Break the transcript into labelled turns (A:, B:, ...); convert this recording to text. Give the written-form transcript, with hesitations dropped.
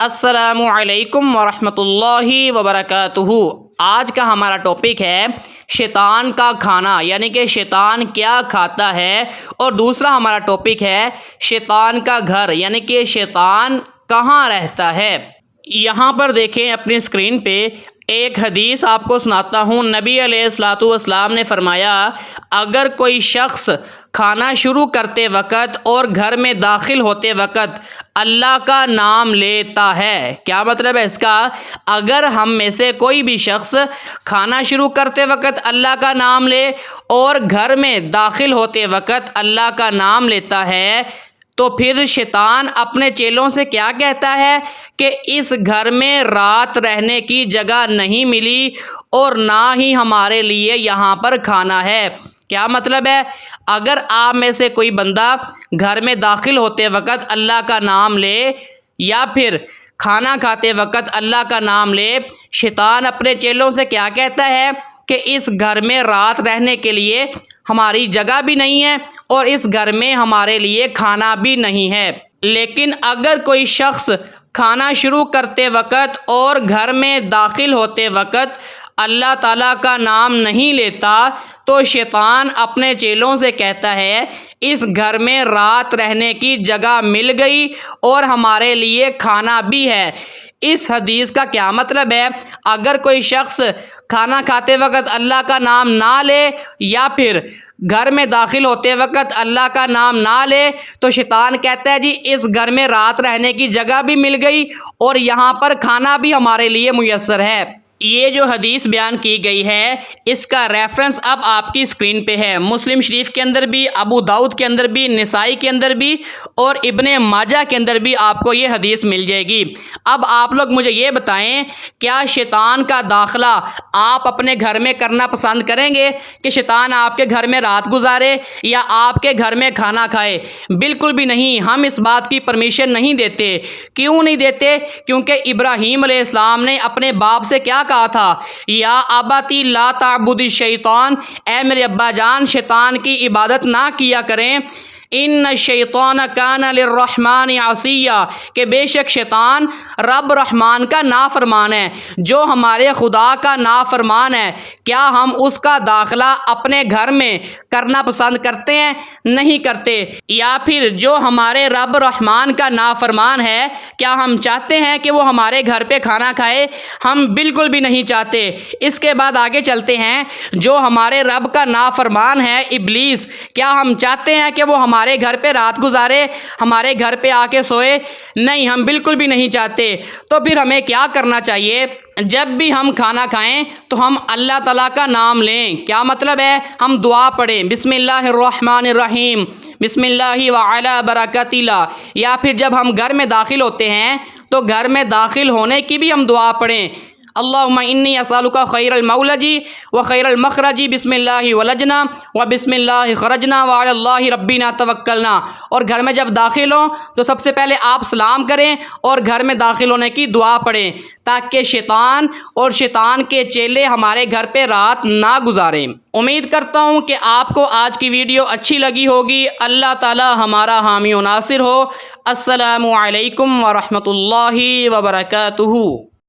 A: السلام علیکم ورحمۃ اللہ وبرکاتہ۔ آج کا ہمارا ٹاپک ہے شیطان کا کھانا، یعنی کہ شیطان کیا کھاتا ہے، اور دوسرا ہمارا ٹاپک ہے شیطان کا گھر، یعنی کہ شیطان کہاں رہتا ہے۔ یہاں پر دیکھیں اپنی اسکرین پہ ایک حدیث آپ کو سناتا ہوں۔ نبی علیہ الصلوۃ والسلام نے فرمایا، اگر کوئی شخص کھانا شروع کرتے وقت اور گھر میں داخل ہوتے وقت اللہ کا نام لیتا ہے، کیا مطلب ہے اس کا؟ اگر ہم میں سے کوئی بھی شخص کھانا شروع کرتے وقت اللہ کا نام لے اور گھر میں داخل ہوتے وقت اللہ کا نام لیتا ہے، تو پھر شیطان اپنے چیلوں سے کیا کہتا ہے کہ اس گھر میں رات رہنے کی جگہ نہیں ملی اور نہ ہی ہمارے لیے یہاں پر کھانا ہے۔ کیا مطلب ہے؟ اگر آپ میں سے کوئی بندہ گھر میں داخل ہوتے وقت اللہ کا نام لے یا پھر کھانا کھاتے وقت اللہ کا نام لے، شیطان اپنے چیلوں سے کیا کہتا ہے کہ اس گھر میں رات رہنے کے لیے ہماری جگہ بھی نہیں ہے اور اس گھر میں ہمارے لیے کھانا بھی نہیں ہے۔ لیکن اگر کوئی شخص کھانا شروع کرتے وقت اور گھر میں داخل ہوتے وقت اللہ تعالیٰ کا نام نہیں لیتا، تو شیطان اپنے چیلوں سے کہتا ہے اس گھر میں رات رہنے کی جگہ مل گئی اور ہمارے لیے کھانا بھی ہے۔ اس حدیث کا کیا مطلب ہے؟ اگر کوئی شخص کھانا کھاتے وقت اللہ کا نام نہ لے یا پھر گھر میں داخل ہوتے وقت اللہ کا نام نہ لے، تو شیطان کہتا ہے جی اس گھر میں رات رہنے کی جگہ بھی مل گئی اور یہاں پر کھانا بھی ہمارے لیے میسر ہے۔ یہ جو حدیث بیان کی گئی ہے اس کا ریفرنس اب آپ کی اسکرین پہ ہے۔ مسلم شریف کے اندر بھی، ابو داؤد کے اندر بھی، نسائی کے اندر بھی اور ابن ماجہ کے اندر بھی آپ کو یہ حدیث مل جائے گی۔ اب آپ لوگ مجھے یہ بتائیں، کیا شیطان کا داخلہ آپ اپنے گھر میں کرنا پسند کریں گے کہ شیطان آپ کے گھر میں رات گزارے یا آپ کے گھر میں کھانا کھائے؟ بالکل بھی نہیں، ہم اس بات کی پرمیشن نہیں دیتے۔ کیوں نہیں دیتے؟ کیونکہ ابراہیم علیہ السلام نے اپنے باپ سے کیا کہا تھا؟ یا اباتی لا تعبد الشیطان، اے میرے ابا جان شیطان کی عبادت نہ کیا کریں۔ ان الشیطان کان للرحمن عصیا، کہ بے شک شیطان رب رحمان کا نافرمان ہے، جو ہمارے خدا کا نافرمان ہے۔ کیا ہم اس کا داخلہ اپنے گھر میں کرنا پسند کرتے ہیں؟ نہیں کرتے۔ یا پھر جو ہمارے رب رحمان کا نافرمان ہے، کیا ہم چاہتے ہیں کہ وہ ہمارے گھر پہ کھانا کھائے؟ ہم بالکل بھی نہیں چاہتے۔ اس کے بعد آگے چلتے ہیں، جو ہمارے رب کا نافرمان ہے ابلیس، کیا ہم چاہتے ہیں کہ وہ ہمارے گھر پہ رات گزارے، ہمارے گھر پہ آ کے سوئے؟ نہیں، ہم بالکل بھی نہیں چاہتے۔ تو پھر ہمیں کیا کرنا چاہیے؟ جب بھی ہم کھانا کھائیں تو ہم اللہ تعالیٰ کا نام لیں۔ کیا مطلب ہے؟ ہم دعا پڑھیں، بسم اللہ الرحمن الرحیم، بسم اللہ وعلی برکات اللہ۔ یا پھر جب ہم گھر میں داخل ہوتے ہیں تو گھر میں داخل ہونے کی بھی ہم دعا پڑھیں، اللہم انی اسألک خیر المولج و خیر المخرج، بسم اللہ ولجنا و بسم اللہ خرجنا وعلی اللہ ربنا توکلنا۔ اور گھر میں جب داخل ہوں تو سب سے پہلے آپ سلام کریں اور گھر میں داخل ہونے کی دعا پڑھیں، تاکہ شیطان اور شیطان کے چیلے ہمارے گھر پہ رات نہ گزاریں۔ امید کرتا ہوں کہ آپ کو آج کی ویڈیو اچھی لگی ہوگی۔ اللہ تعالی ہمارا حامی و ناصر ہو۔ السلام علیکم ورحمۃ اللہ وبرکاتہ۔